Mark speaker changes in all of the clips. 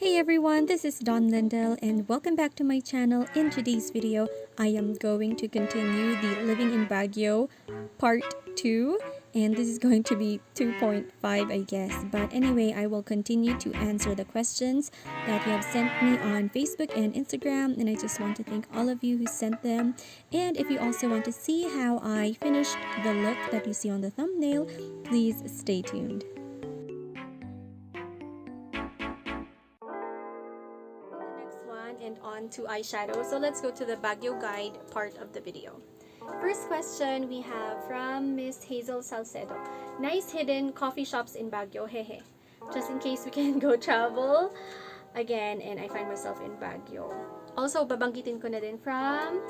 Speaker 1: Hey everyone, this is Lyndelle and welcome back to my channel. In today's video, I am going to continue the Living in Baguio part 2 and this is going to be 2.5 I guess. But anyway, I will continue to answer the questions that you have sent me on Facebook and Instagram, and I just want to thank all of you who sent them. And if you also want to see how I finished the look that you see on the thumbnail, please stay tuned. And on to eyeshadow. So let's go to the Baguio guide part of the video. First question we have from Miss Hazel Salcedo. Nice hidden coffee shops in Baguio, hehe. Just in case we can go travel again and I find myself in Baguio. Also, babanggitin ko na din from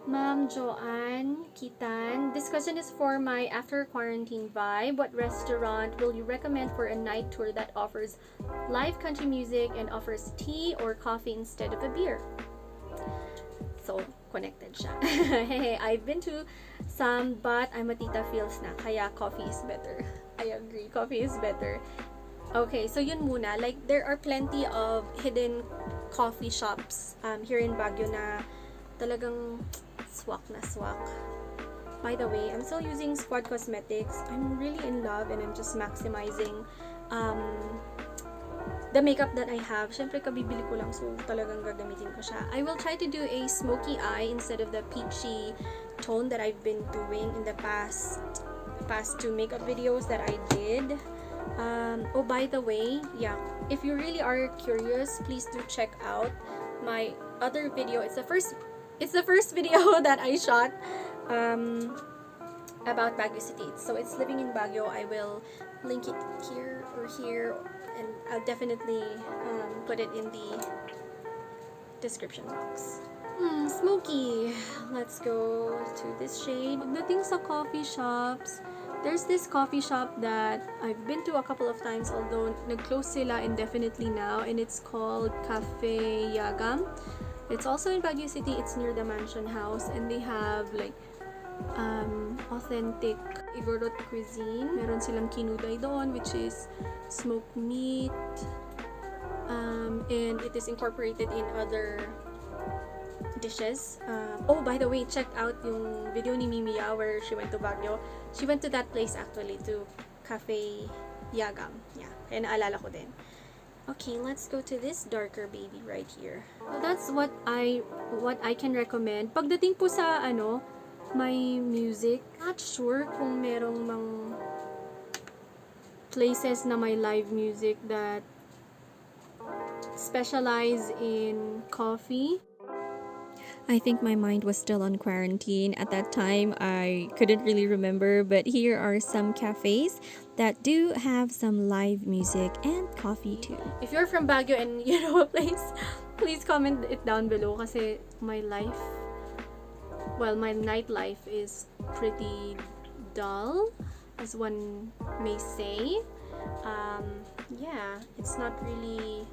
Speaker 1: Ma'am Joanne Kitan. This question is for my after quarantine vibe. What restaurant will you recommend for a night tour that offers live country music and offers tea or coffee instead of a beer? So, connected siya. Hey, I've been to some, but I'm a tita feels na, kaya coffee is better. I agree, coffee is better. Okay, so yun muna. Like, there are plenty of hidden coffee shops here in Baguio na talagang swak na swak. By the way, I'm still using Squad Cosmetics. I'm really in love and I'm just maximizing the makeup that I have. Syempre, kabibili ko lang, so talagang gagamitin ko siya. I will try to do a smoky eye instead of the peachy tone that I've been doing in the past two makeup videos that I did. Oh, by the way, yeah, if you really are curious, please do check out my other video. It's the first video that I shot about Baguio City. So it's Living in Baguio. I will link it here or here, and I'll definitely put it in the description box. Smoky. Let's go to this shade. Pagdating sa coffee shops, there's this coffee shop that I've been to a couple of times, although nag-close sila indefinitely now, and it's called Cafe Yagam. It's also in Baguio City. It's near the Mansion House, and they have like authentic Igorot cuisine. Meron silang kinuday doon, which is smoked meat, and it is incorporated in other dishes. Oh, by the way, check out yung video ni Mimiya where she went to Baguio. She went to that place actually, to Cafe Yagam. Yeah, kaya naalala ko din. Okay, let's go to this darker baby right here. So that's what I can recommend. Pagdating po sa my music, not sure kung merong mang places na may live music that specialize in coffee. I think my mind was still on quarantine at that time. I couldn't really remember, but here are some cafes that do have some live music and coffee too. If you're from Baguio and you know a place, please comment it down below kasi my nightlife is pretty dull, as one may say. Yeah, it's not really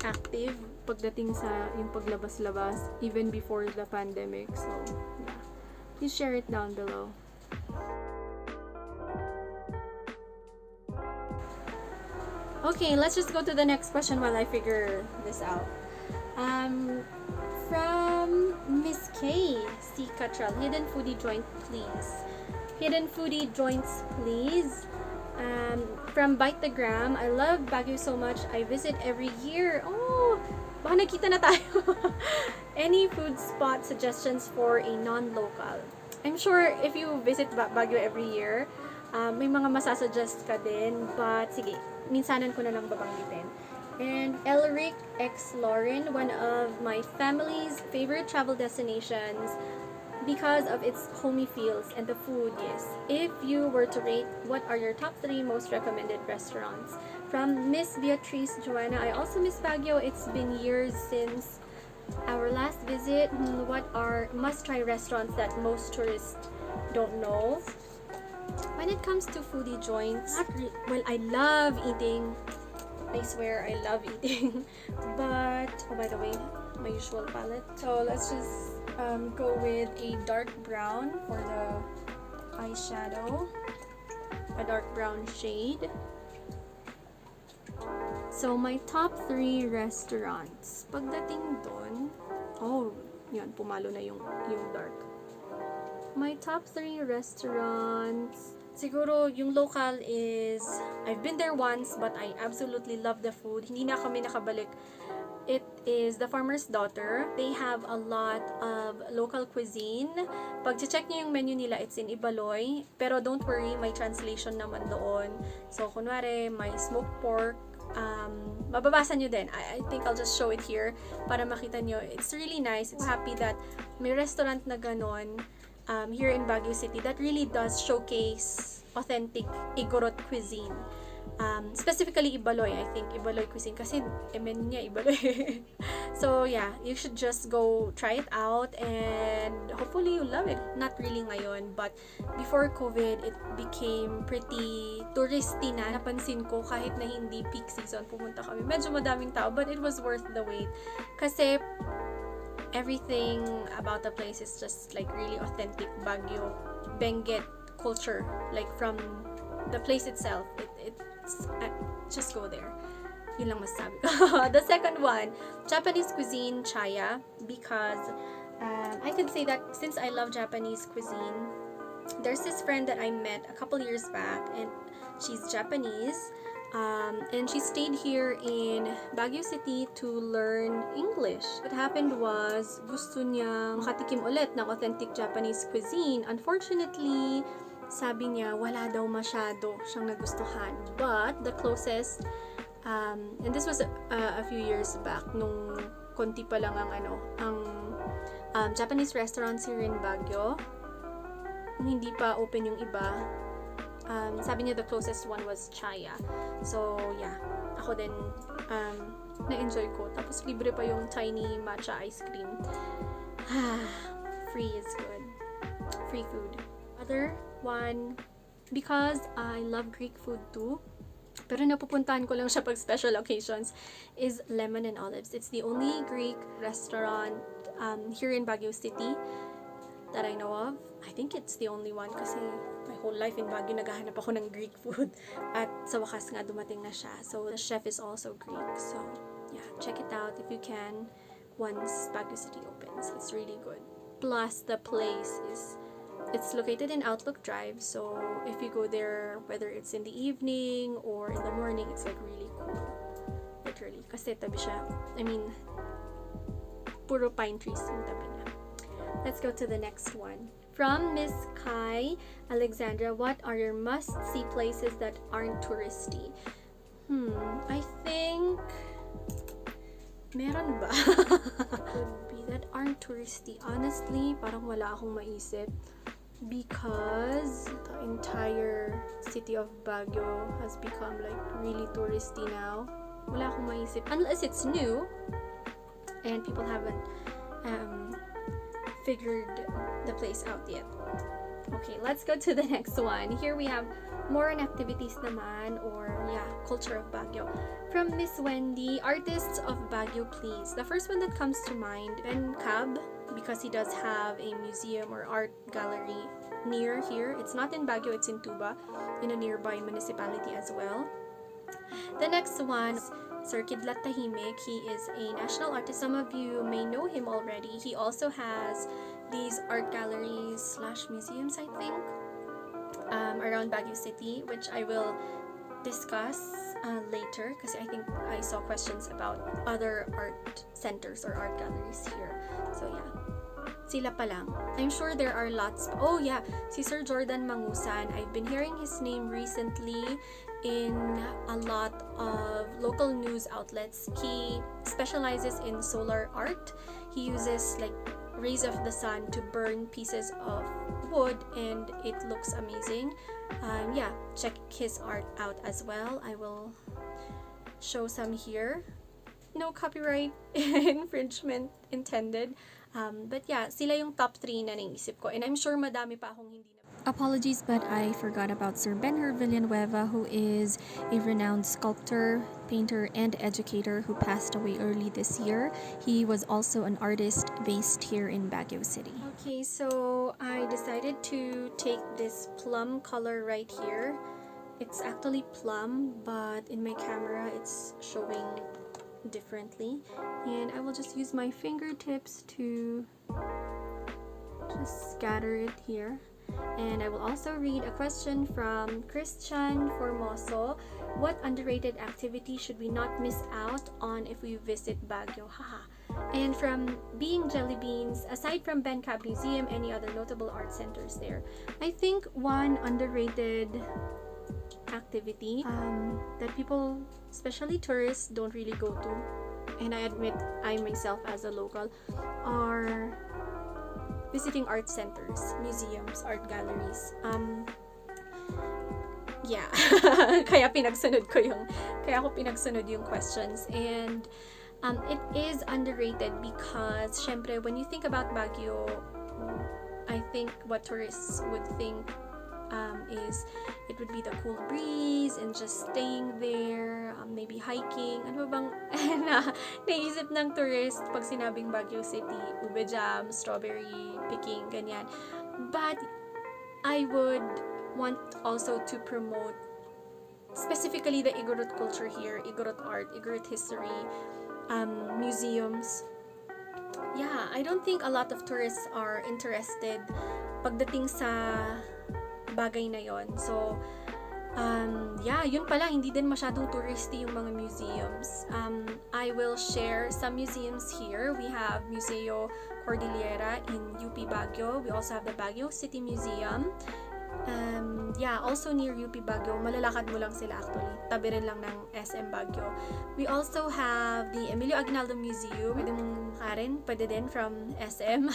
Speaker 1: active pagdating sa yung paglabas-labas even before the pandemic. So, yeah. Please share it down below. Okay, let's just go to the next question while I figure this out. From Miss K. C. Cottrell, hidden foodie joint, please. Hidden foodie joints, please. From Bite the Gram, I love Baguio so much. I visit every year. Oh, baka nakita na tayo. Any food spot suggestions for a non-local? I'm sure if you visit Baguio every year, may mga masasuggest ka din. But sige, minsanan ko na lang babanggitin. And Elric X. Lauren, one of my family's favorite travel destinations because of its homey feels and the food, yes. If you were to rate, what are your top 3 most recommended restaurants? From Miss Beatrice Joanna, I also miss Baguio. It's been years since our last visit. What are must-try restaurants that most tourists don't know? When it comes to foodie joints, well, I love eating. I swear I love eating. But, oh, by the way, my usual palette. So let's just go with a dark brown for the eyeshadow. A dark brown shade. So, my top 3 restaurants. Pagdating doon, oh, yan, pumalo na yung dark. My top 3 restaurants, siguro yung local is, I've been there once, but I absolutely love the food. Hindi na kami nakabalik. It is The Farmer's Daughter. They have a lot of local cuisine. Pag check niyo yung menu nila, it's in Ibaloy. Pero don't worry, may translation naman doon. So, kunwari, may smoked pork. Mababasa nyo din. I think I'll just show it here para makita nyo. It's really nice. I'm happy that may restaurant na ganon here in Baguio City that really does showcase authentic Igorot cuisine. Specifically Ibaloy, I think Ibaloy cuisine kasi menu niya Ibaloy. So yeah, you should just go try it out and hopefully you love it. Not really ngayon, but before COVID it became pretty touristy na. Napansin ko kahit na hindi peak season pumunta kami, medyo madaming tao, but it was worth the wait kasi everything about the place is just like really authentic Baguio Benguet culture, like from the place itself. Just go there. Yun lang masasabi ko. The second one, Japanese cuisine, Chaya, because I can say that since I love Japanese cuisine, there's this friend that I met a couple years back, and she's Japanese, and she stayed here in Baguio City to learn English. What happened was, gusto niyang makatikim ulit ng authentic Japanese cuisine. Unfortunately, sabi niya, wala daw masyado siyang nagustuhan. But, the closest, and this was a few years back, nung konti pa lang ang Japanese restaurants here in Baguio. Nung hindi pa open yung iba, sabi niya the closest one was Chaya. So, yeah. Ako din, na-enjoy ko. Tapos, libre pa yung tiny matcha ice cream. Free is good. Free food. Other one, because I love Greek food too, pero napupuntahan ko lang siya pag special occasions, is Lemon and Olives. It's the only Greek restaurant here in Baguio City that I know of. I think it's the only one kasi my whole life in Baguio naghahanap ako ng Greek food at sa wakas nga dumating na siya. So the chef is also Greek. So yeah, check it out if you can once Baguio City opens. It's really good. Plus the place is, it's located in Outlook Drive, so if you go there, whether it's in the evening or in the morning, it's like really cool. Literally. Kasi tabi siya. I mean, puro pine trees yung tabi niya. Let's go to the next one. From Miss Kai Alexandra, what are your must-see places that aren't touristy? I think meron ba? Could be that aren't touristy. Honestly, parang wala akong maisip. Because the entire city of Baguio has become like really touristy now. Wala akong maisip. Unless it's new and people haven't figured the place out yet. Okay, let's go to the next one. Here we have more on activities naman, or yeah, culture of Baguio. From Miss Wendy, artists of Baguio, please. The first one that comes to mind, Ben Cab, because he does have a museum or art gallery near here. It's not in Baguio, it's in Tuba, in a nearby municipality as well. The next one, Sir Kidlat Tahimik. He is a national artist. Some of you may know him already. He also has these art galleries / museums, I think, around Baguio City, which I will discuss later because I think I saw questions about other art centers or art galleries here. So yeah, sila pa lang. I'm sure there are lots. Oh yeah, si Sir Jordan Mangusan. I've been hearing his name recently in a lot of local news outlets. He specializes in solar art. He uses like rays of the sun to burn pieces of wood and it looks amazing. Yeah, check his art out as well. I will show some here. No copyright infringement intended. But yeah, sila yung top 3 na naisip ko. And I'm sure madami pa akong hindi na. Apologies, but I forgot about Sir Benher Villanueva, who is a renowned sculptor, painter, and educator who passed away early this year. He was also an artist based here in Baguio City. Okay, so I decided to take this plum color right here It's actually plum, but in my camera it's showing differently. And I will just use my fingertips to just scatter it here. And I will also read a question from Christian Formoso. What underrated activity should we not miss out on if we visit Baguio? Haha. And from Being Jelly Beans, aside from Bencab Museum, any other notable art centers there? I think one underrated activity that people, especially tourists, don't really go to, and I admit I myself as a local, are visiting art centers, museums, art galleries. Yeah. kaya ako pinagsunod yung questions. And it is underrated because syempre when you think about Baguio, I think what tourists would think is it would be the cool breeze and just staying there, maybe hiking. Ano ba bang naisip ng tourist pag sinabing Baguio City? Ube jam, strawberry picking, ganyan. But I would want also to promote specifically the Igorot culture here, Igorot art, Igorot history, museums. Yeah, I don't think a lot of tourists are interested pagdating sa bagay na yon. So, yeah, yun pala, hindi din masyadong touristy yung mga museums. I will share some museums here. We have Museo Cordillera in UP Baguio. We also have the Baguio City Museum. Yeah, also near UP Baguio. Malalakad mo lang sila actually. Tabi rin lang ng SM Baguio. We also have the Emilio Aguinaldo Museum. Pwede mong karin. Pwede din from SM.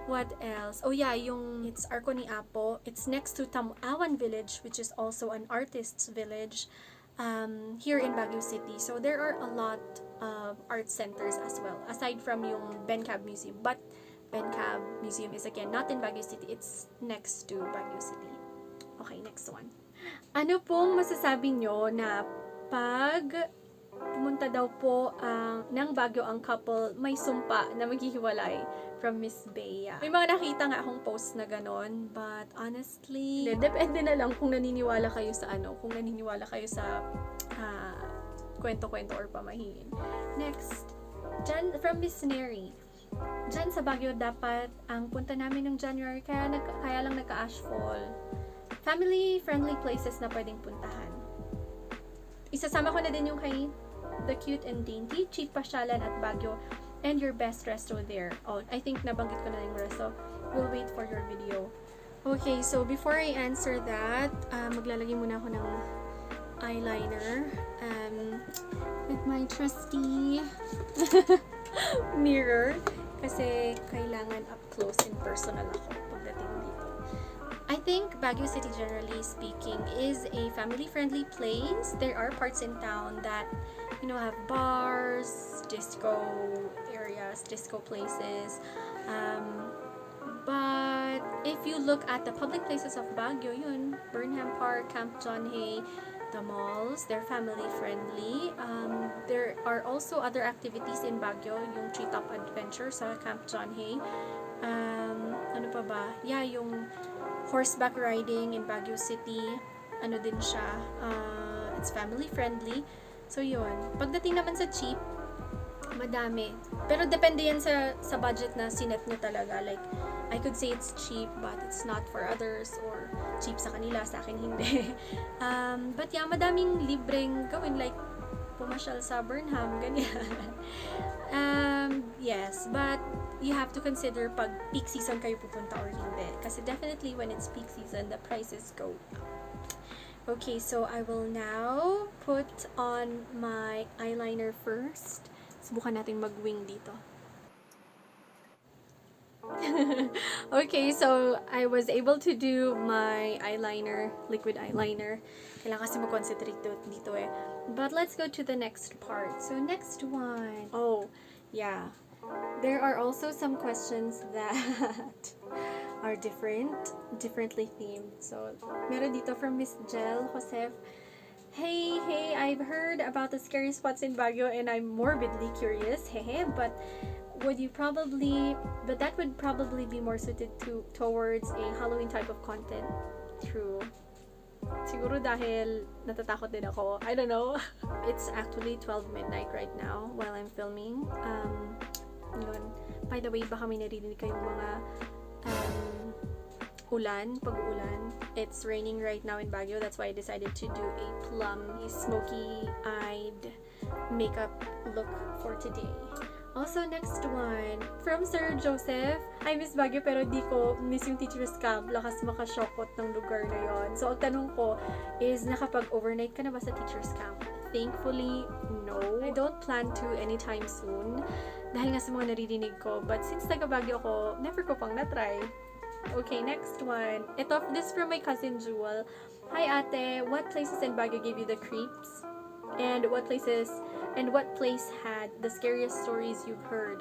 Speaker 1: What else? Oh yeah, it's Arco ni Apo. It's next to Tamuawan Village, which is also an artist's village here in Baguio City. So there are a lot of art centers as well, aside from yung Bencab Museum. But Bencab Museum is again not in Baguio City, it's next to Baguio City. Okay, next one. Ano pong masasabi nyo na pag pumunta daw po ng Baguio ang couple, may sumpa na maghihiwalay from Miss Bea? May mga nakita nga akong post na ganon, but honestly, depende na lang kung naniniwala kayo sa kwento-kwento or pamahiin. Next, dyan from Miss Neri. Diyan sa Baguio dapat ang punta namin ng January, kaya lang nagka-ashfall. Family-friendly places na pwedeng puntahan. Isasama ko na din yung kay The Cute and Dainty, Cheap Pasyalan at Baguio, and your best resto there. Oh, I think nabanggit ko na yung resto. We'll wait for your video. Okay, so before I answer that, maglalagay muna ako ng eyeliner with my trusty mirror kasi kailangan up close and personal ako pagdating dito. I think Baguio City, generally speaking, is a family-friendly place. There are parts in town that, have bars, disco areas, disco places. But if you look at the public places of Baguio, Burnham Park, Camp John Hay, the malls, they're family friendly. There are also other activities in Baguio, yung Treetop Adventure sa Camp John Hay. Ano pa ba? Yeah, yung horseback riding in Baguio City. Ano din siya? It's family friendly. So yun. Pagdating naman sa cheap, madami. Pero depende yan sa budget na sinet nyo talaga. Like, I could say it's cheap, but it's not for others, or cheap sa kanila, sa akin hindi. But yeah, madaming libreng gawin, like pumasyal sa Burnham, ganyan. Yes, but you have to consider pag peak season kayo pupunta or hindi. Kasi definitely when it's peak season, the prices go up. Okay, so I will now put on my eyeliner first. Subukan natin mag-wing dito. Okay, so I was able to do my eyeliner, liquid eyeliner. Kailangan kasi mag-concentrate dito eh. But let's go to the next part. So next one. Oh, yeah. There are also some questions that are differently themed. So, meron dito from Miss Jel Joseph. Hey, I've heard about the scary spots in Baguio and I'm morbidly curious. But that would probably be more suited towards a Halloween type of content. True. Siguro dahil natatakot din ako. I don't know. It's actually 12 midnight right now while I'm filming. Yun. By the way, baka may naririnig kayong mga pag-uulan. It's raining right now in Baguio. That's why I decided to do a plum, smoky-eyed makeup look for today. Also, next one, from Sir Joseph. I miss Baguio pero di ko miss yung teacher's camp. Lakas makashokot ng lugar na yon. So, ang tanong ko is, nakapag-overnight ka na ba sa teacher's camp? Thankfully, no. I don't plan to anytime soon. Dahil nga sa mga naririnig ko. But since taga-Baguio ako, never ko pang na-try. Okay, next one. This from my cousin Jewel. Hi ate, what places in Baguio gave you the creeps? And what place had the scariest stories you've heard?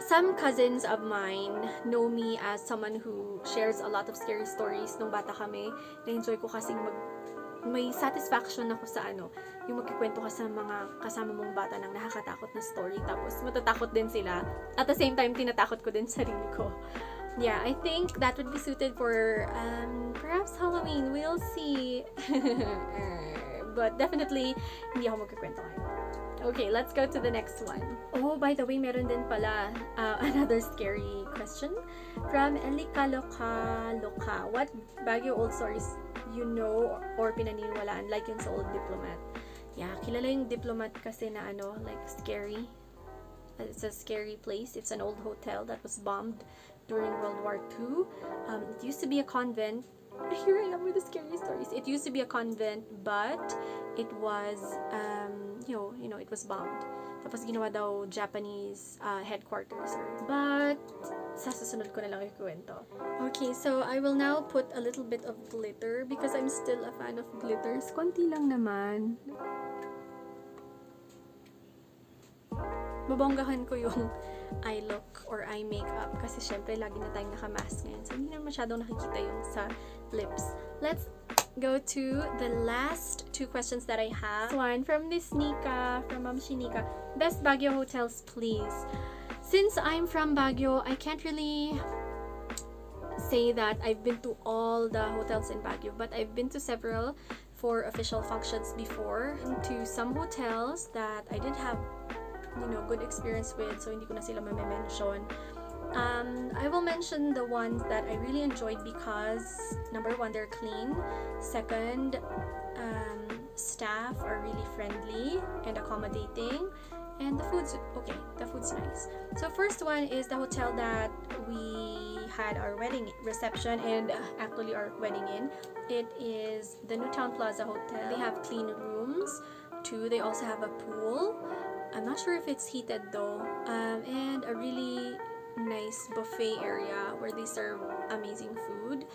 Speaker 1: Some cousins of mine know me as someone who shares a lot of scary stories. Nung bata kami, na-enjoy ko kasing may satisfaction ako sa yung magkikwento ka sa mga kasama mong bata ng nakakatakot na story, tapos matatakot din sila. At the same time, tinatakot ko din sarili ko. Yeah, I think that would be suited for perhaps Halloween. We'll see. But definitely, hindi ako magkikwento ngayon. Okay, let's go to the next one. Oh, by the way, meron din pala another scary question from Elika Loka. What Baguio old stories you know or pinaniniwalaan, like yung sa old diplomat? Yeah, kilala yung diplomat kasi na like scary. It's a scary place. It's an old hotel that was bombed during World War II. It used to be a convent. Here I am with the scary stories. It used to be a convent, but it was, it was bombed. Tapos ginawa daw Japanese headquarters. But sa susunod ko na lang ikwento. Okay, so I will now put a little bit of glitter because I'm still a fan of glitters. Konti lang naman. Babonggahan ko yung eye look or eye makeup kasi syempre lagi na tayong naka-mask ngayon. So hindi na masyadong nakikita yung sa lips. Let's go to the last two questions that I have. One from Miss Nika, from Ma'am Shinika. Best Baguio hotels, please. Since I'm from Baguio, I can't really say that I've been to all the hotels in Baguio, but I've been to several for official functions before. To some hotels that I did have good experience with, so hindi ko na sila ma-mention. I will mention the ones that I really enjoyed because number one, they're clean. Second, staff are really friendly and accommodating, and the food's okay. The food's nice. So first one is the hotel that we had our wedding reception and actually our wedding in. It is the Newtown Plaza Hotel. They have clean rooms. Two, they also have a pool. I'm not sure if it's heated though, and a really nice buffet area where they serve amazing food.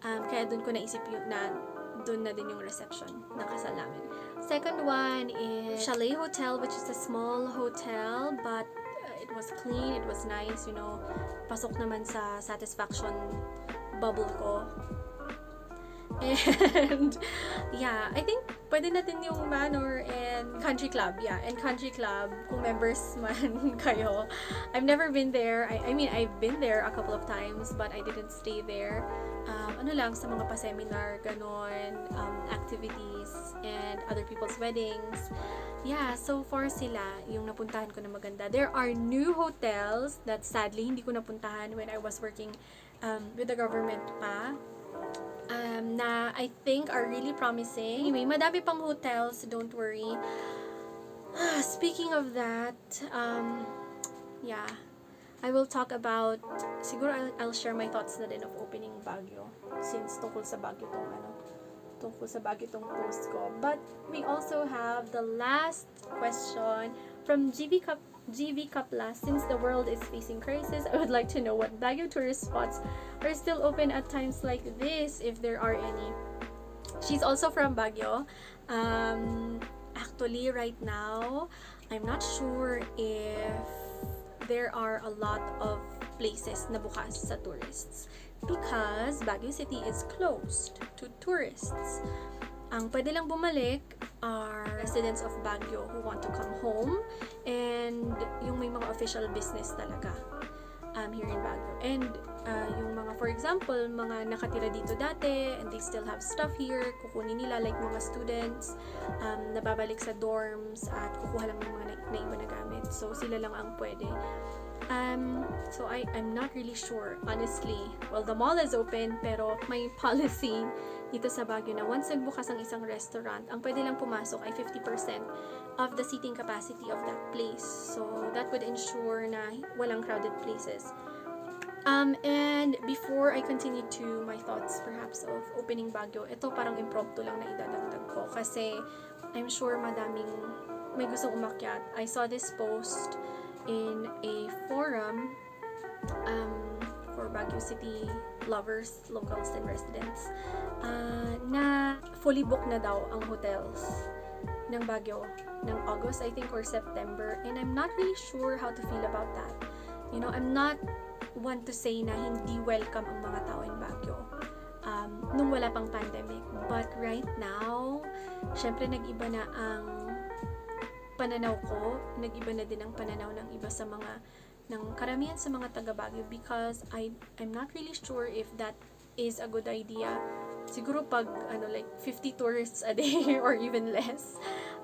Speaker 1: Kaya dun ko naisip na dun na din yung reception ng kasal namin. Second one is Chalet Hotel, which is a small hotel, but it was clean, it was nice, pasok naman sa satisfaction bubble ko. And yeah, I think pwede natin yung Manor and Country Club. Yeah, and Country Club, kung members man kayo. I've never been there. I mean, I've been there a couple of times, but I didn't stay there. Lang, sa mga pa-seminar, ganon, activities, and other people's weddings. Yeah, so far sila yung napuntahan ko na maganda. There are new hotels that sadly hindi ko napuntahan when I was working with the government pa. Na I think are really promising. Anyway, madami pang hotels, don't worry. Speaking of that, yeah, I will talk about, siguro I'll share my thoughts na din of opening Baguio, since tungkol sa Baguio tong post ko. But we also have the last question from GV Kapla. Since the world is facing crisis, I would like to know what Baguio tourist spots are still open at times like this, if there are any. She's also from Baguio. Actually, right now, I'm not sure if there are a lot of places na bukas sa tourists because Baguio City is closed to tourists. Ang pwede lang bumalik are residents of Baguio who want to come home and yung may mga official business talaga. here in Baguio. And yung mga, for example, mga nakatira dito dati and they still have stuff here, kukunin nila, like mga students, nababalik sa dorms at kukuha lang ng mga naiwan na gamit. So, sila lang ang pwede. So I'm not really sure, honestly. Well, the mall is open, pero may policy dito sa Baguio na once nagbukas ang isang restaurant, ang pwede lang pumasok ay 50% of the seating capacity of that place. So that would ensure na walang crowded places. And before I continue to my thoughts perhaps of opening Baguio, ito parang impromptu lang na idadagdag ko kasi I'm sure madaming may gustong umakyat. I saw this post in a forum for Baguio City lovers, locals, and residents na fully booked na daw ang hotels ng Baguio ng August, I think, or September. And I'm not really sure how to feel about that. You know, I'm not one to say na hindi welcome ang mga tao in Baguio nung wala pang pandemic. But right now, syempre nag-iba na ang pananaw ko, nag-iba na din ang pananaw ng iba sa mga, ng karamihan sa mga taga Baguio, because I'm not really sure if that is a good idea. Siguro pag like 50 tourists a day or even less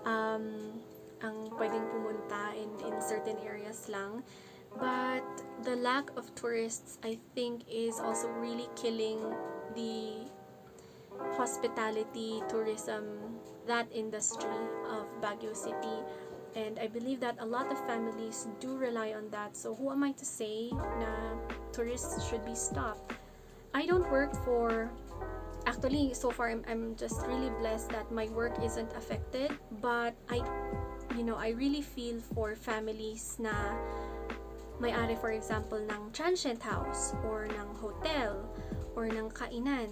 Speaker 1: ang pwedeng pumunta in certain areas lang. But the lack of tourists, I think, is also really killing the hospitality, tourism, that industry of Baguio City. And I believe that a lot of families do rely on that. So who am I to say na tourists should be stopped? I don't work for, actually so far I'm just really blessed that my work isn't affected, but I really feel for families na may-ari, for example, ng transient house or ng hotel or ng kainan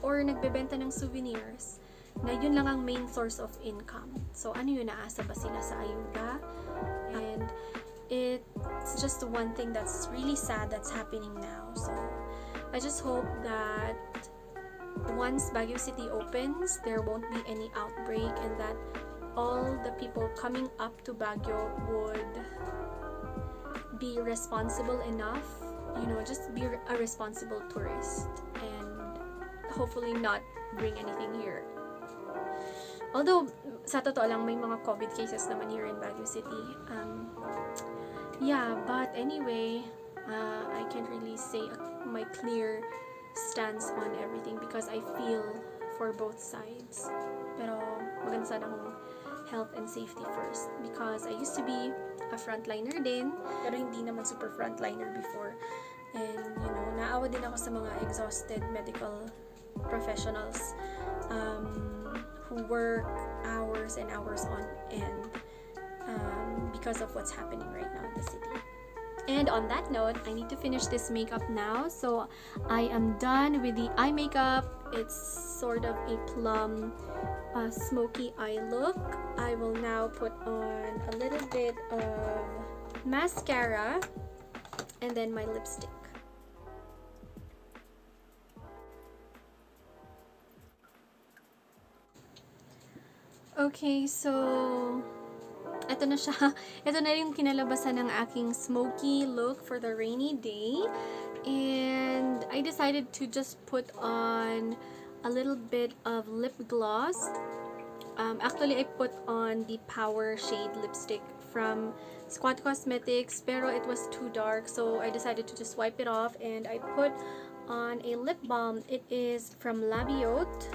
Speaker 1: or nagbebenta ng souvenirs na yun lang ang main source of income. So, ano yun, naasa ba sila sa ayuda? And it's just one thing that's really sad that's happening now. So, I just hope that once Baguio City opens, there won't be any outbreak and that all the people coming up to Baguio would be responsible enough, just be a responsible tourist and hopefully not bring anything here. Although, sa totoo lang, may mga COVID cases naman here in Baguio City. But anyway, I can't really say my clear stance on everything because I feel for both sides. Pero, maganda sana kung health and safety first. Because I used to be a frontliner din, pero hindi naman super frontliner before. And, naawa din ako sa mga exhausted medical professionals who work hours and hours on end because of what's happening right now in the city. And on that note, I need to finish this makeup now. So I am done with the eye makeup. It's sort of a plum smoky eye look. I will now put on a little bit of mascara and then my lipstick. Okay, so ito na siya. Ito na yung kinalabasan ng aking smoky look for the rainy day. And I decided to just put on a little bit of lip gloss. Actually, I put on the Power Shade lipstick from Squad Cosmetics, pero it was too dark, so I decided to just wipe it off. And I put on a lip balm. It is from Labiote.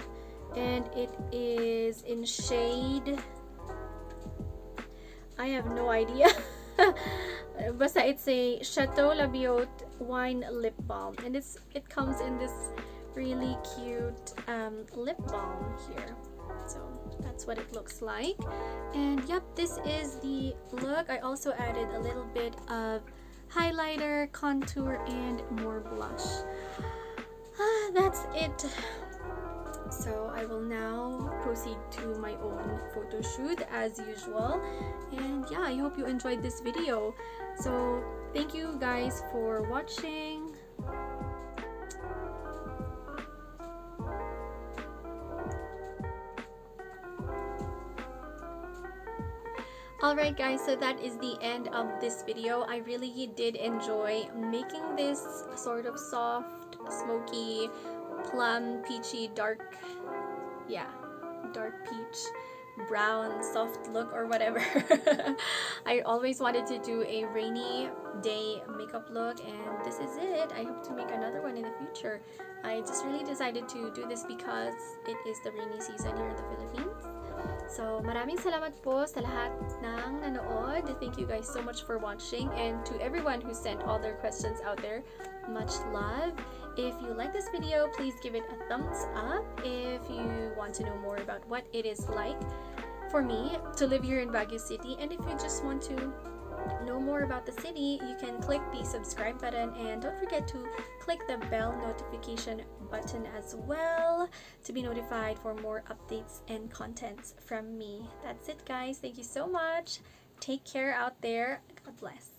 Speaker 1: And it is in shade, I have no idea. Basta it's a Chateau Labiote wine lip balm, and it comes in this really cute lip balm here. So that's what it looks like. And yep, this is the look. I also added a little bit of highlighter, contour, and more blush. That's it. So I will now proceed to my own photo shoot as usual. And yeah, I hope you enjoyed this video. So thank you guys for watching. Alright guys, so that is the end of this video. I really did enjoy making this sort of soft, smoky, plum, peachy, dark peach, brown, soft look or whatever. I always wanted to do a rainy day makeup look, and this is it. I hope to make another one in the future. I just really decided to do this because it is the rainy season here in the Philippines. So, maraming salamat po sa lahat ng nanood. Thank you guys so much for watching, and to everyone who sent all their questions out there, much love. If you like this video, please give it a thumbs up. If you want to know more about what it is like for me to live here in Baguio City, and if you just want to know more about the city, you can click the subscribe button, and don't forget to click the bell notification button as well to be notified for more updates and contents from me. That's it guys, thank you so much, take care out there, God bless.